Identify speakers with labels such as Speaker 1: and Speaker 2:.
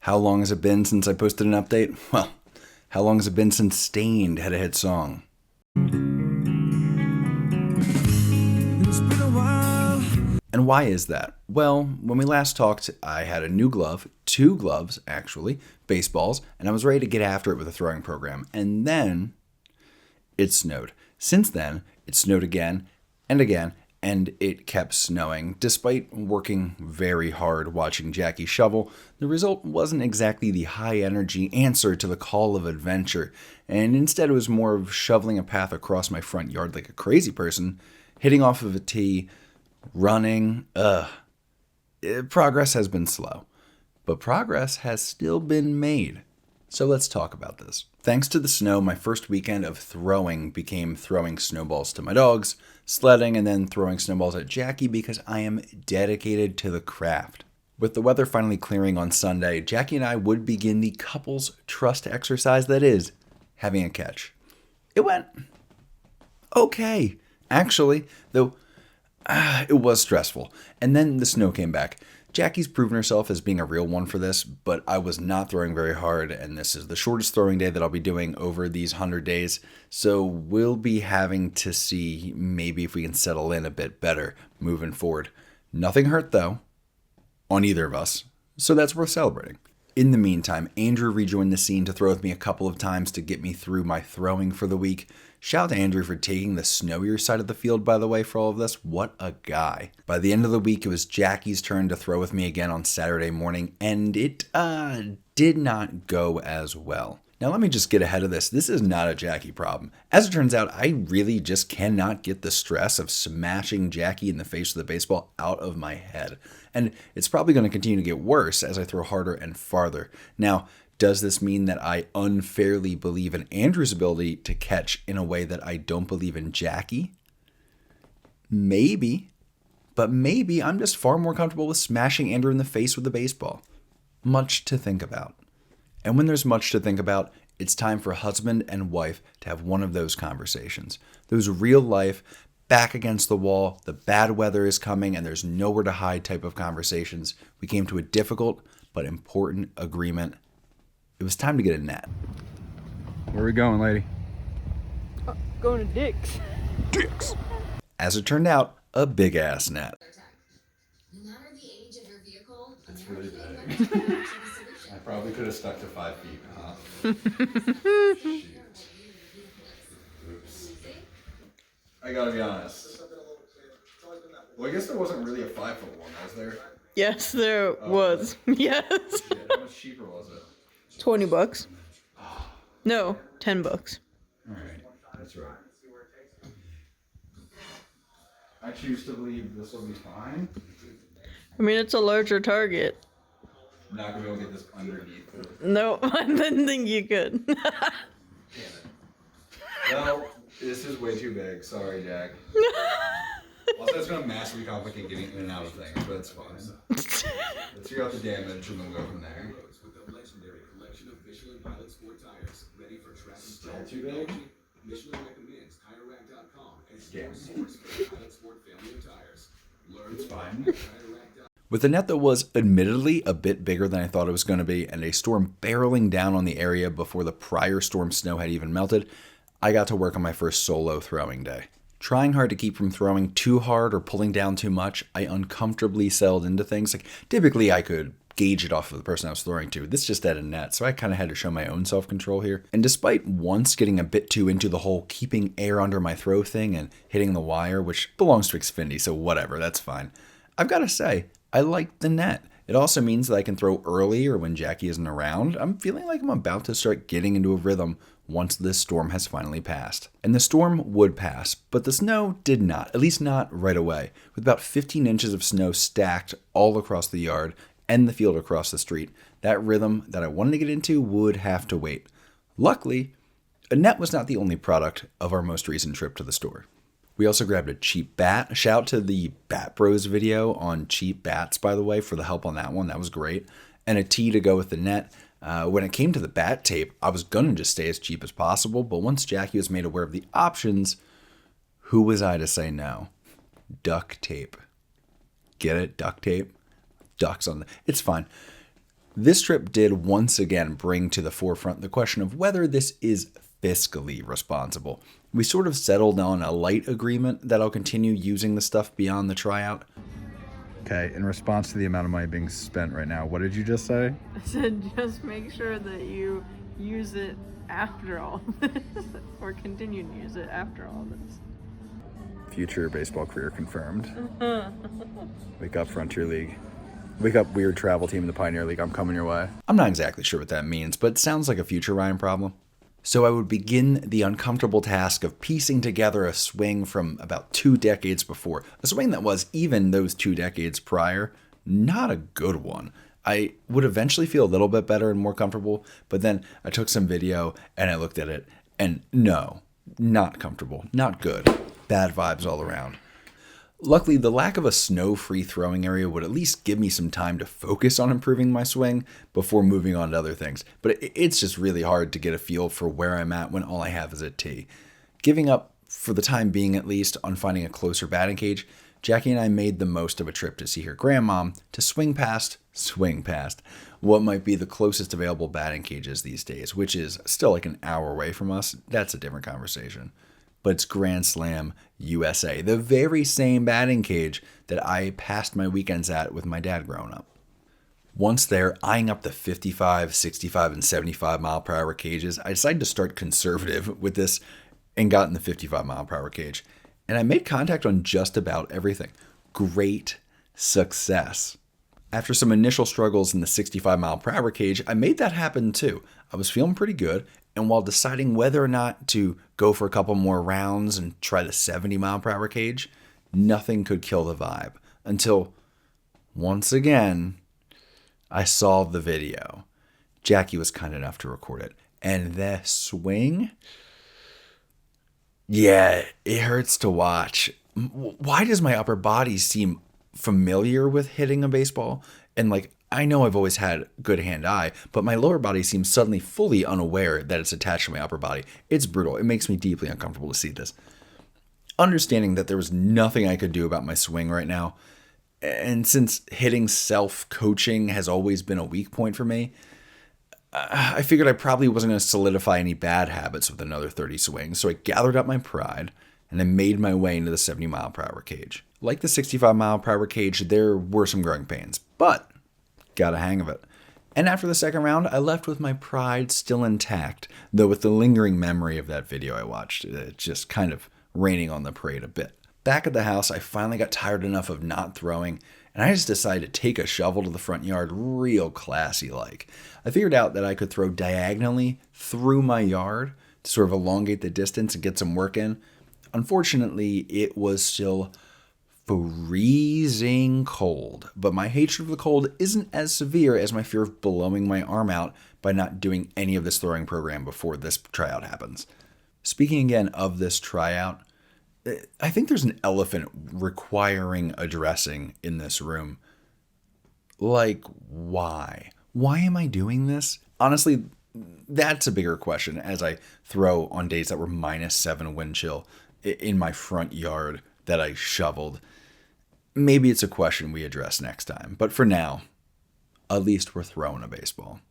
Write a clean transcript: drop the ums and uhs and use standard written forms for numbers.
Speaker 1: How long has it been since I posted an update? Well, how long has it been since Stained had a hit song? It's been a while. And why is that? Well, when we last talked, I had a new glove, 2 gloves actually, baseballs, and I was ready to get after it with a throwing program. And then it snowed. Since then, it snowed again and again, and it kept snowing. Despite working very hard watching Jackie shovel, the result wasn't exactly the high-energy answer to the call of adventure, and instead it was more of shoveling a path across my front yard like a crazy person, hitting off of a tee, running. Progress has been slow, but progress has still been made. So let's talk about this. Thanks to the snow, my first weekend of throwing became throwing snowballs to my dogs, sledding, and then throwing snowballs at Jackie because I am dedicated to the craft. With the weather finally clearing on Sunday, Jackie and I would begin the couple's trust exercise that is having a catch. It went okay, actually, though it was stressful. And then the snow came back. Jackie's proven herself as being a real one for this, but I was not throwing very hard, and this is the shortest throwing day that I'll be doing over these 100 days, so we'll be having to see maybe if we can settle in a bit better moving forward. Nothing hurt, though, on either of us, so that's worth celebrating. In the meantime, Andrew rejoined the scene to throw with me a couple of times to get me through my throwing for the week. Shout out to Andrew for taking the snowier side of the field, by the way, for all of this. What a guy. By the end of the week, it was Jackie's turn to throw with me again on Saturday morning, and it did not go as well. Now, let me just get ahead of this. This is not a Jackie problem. As it turns out, I really just cannot get the stress of smashing Jackie in the face with a baseball out of my head. And it's probably going to continue to get worse as I throw harder and farther. Now, does this mean that I unfairly believe in Andrew's ability to catch in a way that I don't believe in Jackie? Maybe. But maybe I'm just far more comfortable with smashing Andrew in the face with a baseball. Much to think about. And when there's much to think about, it's time for husband and wife to have one of those conversations. Those real life, back against the wall, the bad weather is coming and there's nowhere to hide type of conversations. We came to a difficult but important agreement. It was time to get a net. Where are we going, lady?
Speaker 2: Going to Dick's.
Speaker 1: Dick's! As it turned out, a big-ass net. It's really big. I probably could have stuck to 5 feet, huh? Shoot. Oops. I gotta be honest. Well, I guess there wasn't really a 5-foot one, was there?
Speaker 2: Yes, there was. Yes.
Speaker 1: Yeah, how much cheaper was it?
Speaker 2: $20. No, $10.
Speaker 1: Alright, that's right. I choose to believe this will be fine.
Speaker 2: I mean, it's a larger target.
Speaker 1: Not gonna be able to get this underneath.
Speaker 2: No, I didn't think you could.
Speaker 1: Damn it. Well, this is way too big. Sorry, Jack. Also, it's gonna massively complicate getting in and out of things, but it's fine. Let's figure out the damage and then we'll go from there. Still too big? Damn. It's fine. With a net that was admittedly a bit bigger than I thought it was going to be, and a storm barreling down on the area before the prior storm snow had even melted, I got to work on my first solo throwing day. Trying hard to keep from throwing too hard or pulling down too much, I uncomfortably settled into things. Like, typically I could gauge it off of the person I was throwing to. This just had a net, so I kind of had to show my own self-control here. And despite once getting a bit too into the whole keeping air under my throw thing and hitting the wire, which belongs to Xfinity, so whatever, that's fine. I've got to say, I like the net. It also means that I can throw early or when Jackie isn't around. I'm feeling like I'm about to start getting into a rhythm once this storm has finally passed. And the storm would pass, but the snow did not, at least not right away, with about 15 inches of snow stacked all across the yard and the field across the street. That rhythm that I wanted to get into would have to wait. Luckily, a net was not the only product of our most recent trip to the store. We also grabbed a cheap bat. Shout out to the Bat Bros video on cheap bats, by the way, for the help on that one. That was great. And a tee to go with the net. When it came to the bat tape, I was going to just stay as cheap as possible, but once Jackie was made aware of the options, who was I to say no? Duct tape. Get it? Duct tape? Ducks on the... It's fine. This trip did once again bring to the forefront the question of whether this is fiscally responsible. We sort of settled on a light agreement that I'll continue using the stuff beyond the tryout. Okay, in response to the amount of money being spent right now, what did you just say?
Speaker 2: I said just make sure that you use it after all this, or continue to use it after all this.
Speaker 1: Future baseball career confirmed. Wake up, Frontier League. Wake up, weird travel team in the Pioneer League. I'm coming your way. I'm not exactly sure what that means, but it sounds like a future Ryan problem. So I would begin the uncomfortable task of piecing together a swing from about 2 decades before. A swing that was, even those 2 decades prior, not a good one. I would eventually feel a little bit better and more comfortable, but then I took some video and I looked at it, and no, not comfortable, not good. Bad vibes all around. Luckily, the lack of a snow-free throwing area would at least give me some time to focus on improving my swing before moving on to other things. But it's just really hard to get a feel for where I'm at when all I have is a tee. Giving up, for the time being at least, on finding a closer batting cage, Jackie and I made the most of a trip to see her grandmom to swing past what might be the closest available batting cages these days, which is still like an hour away from us. That's a different conversation. But it's Grand Slam USA, the very same batting cage that I passed my weekends at with my dad growing up. Once there, eyeing up the 55, 65, and 75 mile per hour cages, I decided to start conservative with this and got in the 55 mile per hour cage. And I made contact on just about everything. Great success. After some initial struggles in the 65 mile per hour cage, I made that happen too. I was feeling pretty good, and while deciding whether or not to go for a couple more rounds and try the 70 mile per hour cage, nothing could kill the vibe until, once again, I saw the video. Jackie was kind enough to record it. And the swing? Yeah, it hurts to watch. Why does my upper body seem familiar with hitting a baseball? And I know I've always had good hand-eye, but my lower body seems suddenly fully unaware that it's attached to my upper body. It's brutal. It makes me deeply uncomfortable to see this. Understanding that there was nothing I could do about my swing right now, and since hitting self-coaching has always been a weak point for me, I figured I probably wasn't going to solidify any bad habits with another 30 swings, so I gathered up my pride and I made my way into the 70 mile per hour cage. Like the 65 mile per hour cage, there were some growing pains, but got a hang of it. And after the second round, I left with my pride still intact, though with the lingering memory of that video I watched, it just kind of raining on the parade a bit. Back at the house, I finally got tired enough of not throwing, and I just decided to take a shovel to the front yard real classy-like. I figured out that I could throw diagonally through my yard to sort of elongate the distance and get some work in. Unfortunately, it was still freezing cold, but my hatred of the cold isn't as severe as my fear of blowing my arm out by not doing any of this throwing program before this tryout happens. Speaking again of this tryout, I think there's an elephant requiring addressing in this room. Why? Why am I doing this? Honestly, that's a bigger question as I throw on days that were -7 wind chill in my front yard that I shoveled. Maybe it's a question we address next time, but for now, at least we're throwing a baseball.